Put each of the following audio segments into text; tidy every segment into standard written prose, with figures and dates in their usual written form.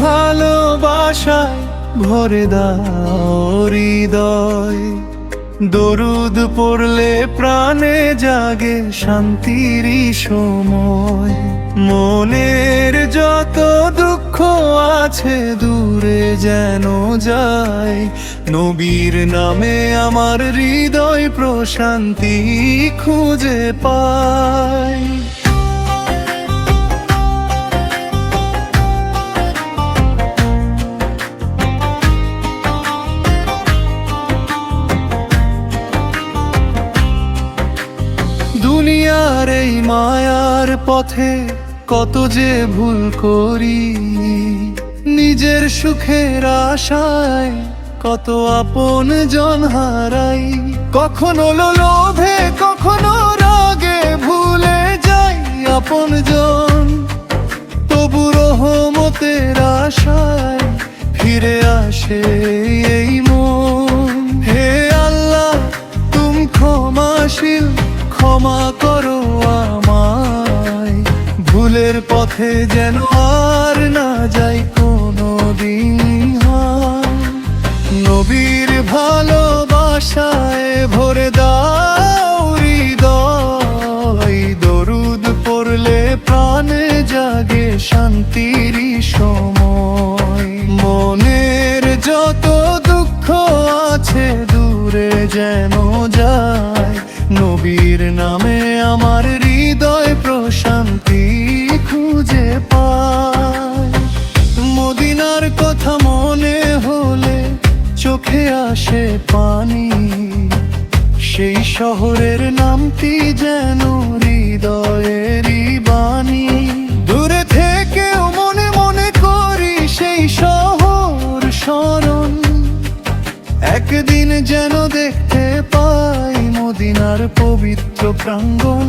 ভালোবাসায় ভরে দাও হৃদয়। দরুদ পড়লে প্রাণে জাগে শান্তির সময়। মনের যত দুঃখ আছে দূরে যেন যায়, নবীর নামে আমার হৃদয় প্রশান্তি খুঁজে পায়। দুনিয়ার এই মায়ার পথে কত যে ভুল করি, নিজের সুখের আশায় কত আপন জন হারাই। কখনো লোভে কখনো রাগে ভুলে যাই আপন জন, তবু রহমতের আশায় ফিরে আসে এই মন। হে আল্লাহ তুমি ক্ষমাশীল, ক্ষমা করো আমায়, ভুলের পথে যেন আর না যাই কোনো দিন। নবীর ভালোবাসায় ভরে দাও হৃদয়। দরুদ পড়লে প্রাণে জাগে শান্তির সময়। মনের যত দুঃখ আছে দূরে যেন যায়, নবীর নামে আমার হৃদয় প্রশান্তি খুঁজে পায়। মদিনার কথা মনে হলে চোখে আসে পানি, সেই শহরের নামটি যেন হৃদয়েরই বাণী। দূরে থেকেও মনে মনে করি সেই শহর স্মরণ, একদিন যেন দেখতে পাই মদিনার পবিত্র প্রাঙ্গণ।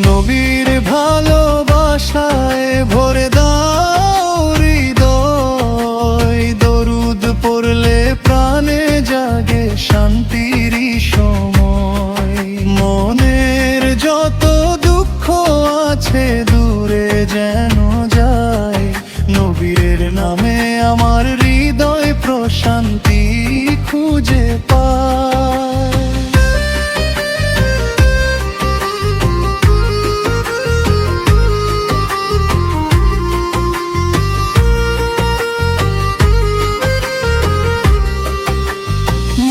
নবীর ভালোবাসায় ভরে দাও হৃদয়। দরুদ পড়লে প্রাণে জাগে শান্তির সময়। মনের যত দুঃখ আছে দূরে যেন যায়, নবীর নামে আমার হৃদয় প্রশান্তি খুঁজে পায়।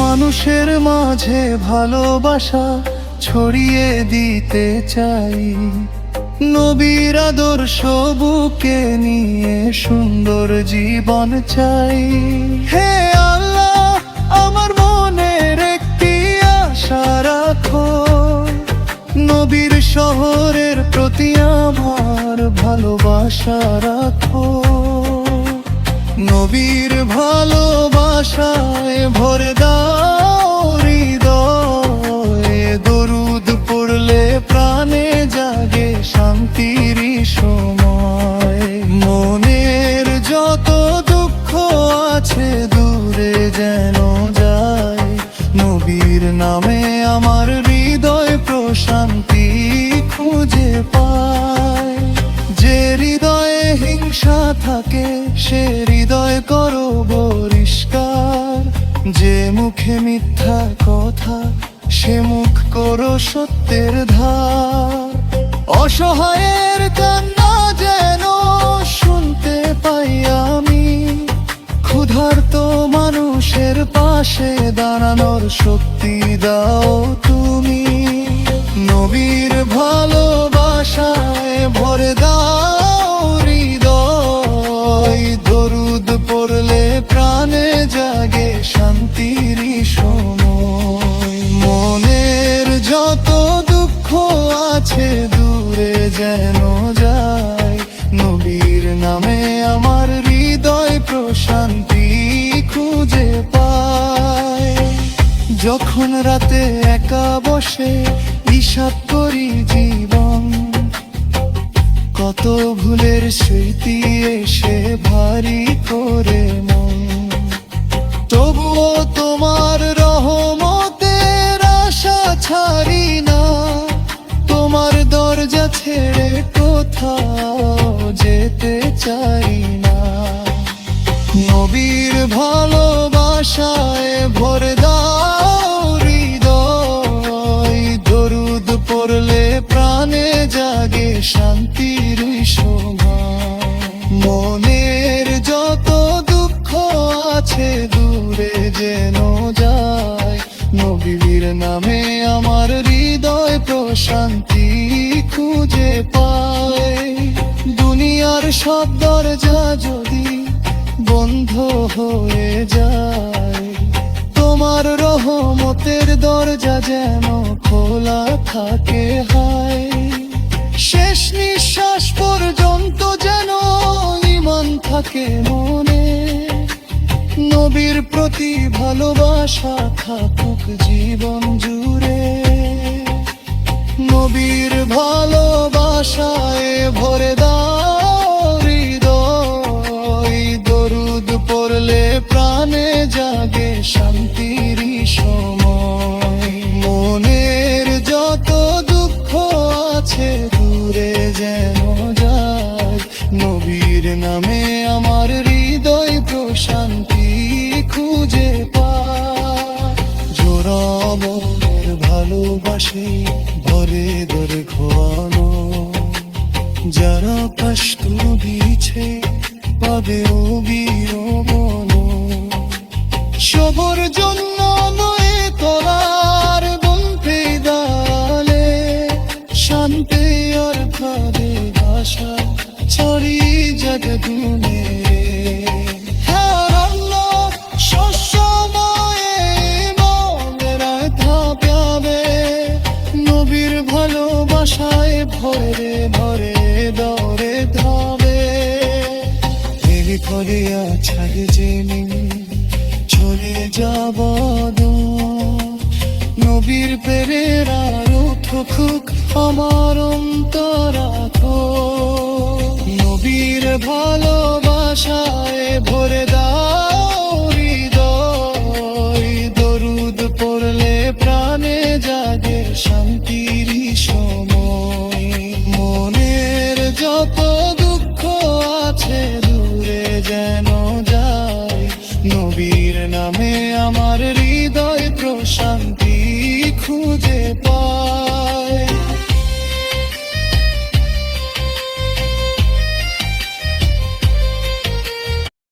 মানুষের মাঝে ভালোবাসা ছড়িয়ে দিতে চাই, নবীর আদর্শ বুকে নিয়ে সুন্দর জীবন চাই। হে আল্লাহ আমার মনের একটি আশা রাখো, নবীর শহরের প্রতি আমার ভালোবাসা রাখো। নবীর ভালোবাসায় ভরে দাও হৃদয়। দরুদ পড়লে প্রাণে জাগে শান্তির সময়। মনের যত দুঃখ আছে দূরে যেন যায়, নবীর নামে আমার হৃদয় প্রশান্তি খুঁজে পায়। যে হৃদয়ে হিংসা থাকে সে হৃদয় করো পরিষ্কার, যে মুখে মিথ্যা কথা সে মুখ করো সত্যের ধার। অসহায়ের কান্না যেন শুনতে পাই আমি, ক্ষুধার্ত মানুষের পাশে দাঁড়ানোর শক্তি দাও তুমি। নবীর ভালোবাসায় ভরে দাও হৃদয়। দরুদ পড়লে প্রাণে জাগে শান্তির সময়। মনের যত দুঃখ আছে দূরে যেন যায়, নবীর নামে আমার হৃদয় প্রশান্তি খুঁজে পায়। যখন রাতে একা বসে হিসাব করি জীবন, কত ভুলের স্মৃতি এসে ভারী করে মন, তবুও তোমার রহমতের আশা ছাড়ি না। তোমার দরজা ছেড়ে কোথাও যেতে চাই না। ভালোবাসায় ভরে দাও হৃদয়, দরুদ পড়লে প্রাণে জাগে শান্তির সময়। মনের যত দুঃখ আছে দূরে যেন যায়, নবীর নামে আমার হৃদয় প্রশান্তি খুঁজে পায়। দুনিয়ার সব দরজা যদি বন্ধ হয়ে যায়, তোমার রহমতের দরজা যেন খোলা থাকে হায়। শেষ নিঃশ্বাস পর্যন্ত যেন ঈমান থাকে মনে, নবীর প্রতি ভালোবাসা থাকুক জীবন জুড়ে। নবীর ভালোবাসায় ভরে দাও হৃদয়, দরুদ পড়লে প্রাণে জাগে শান্তির সময়। মনের যত দুঃখ আছে দূরে যেন যায়, নবীর নামে আমার হৃদয় প্রশান্তি খুঁজে পায়। জোড়া মনের ভালোবাসে ভরে ধরে খোয়ানো, যারা কষ্ট দিয়েছে পাবে অবিরমন। সবর জন্য নয় তোলার বলতে দালে, শান্তি আর কাঁদে ভাষা ছড়িয়ে যাবে গুনে। নবীর ভালোবাসায় ভরে ভরে দরে ধাবে, দেরি করে আছাড় জেনে চলে যাব। নবীর প্রেমের আরো থুকুক আমার অন্তরাত, নবীর ভালোবাসা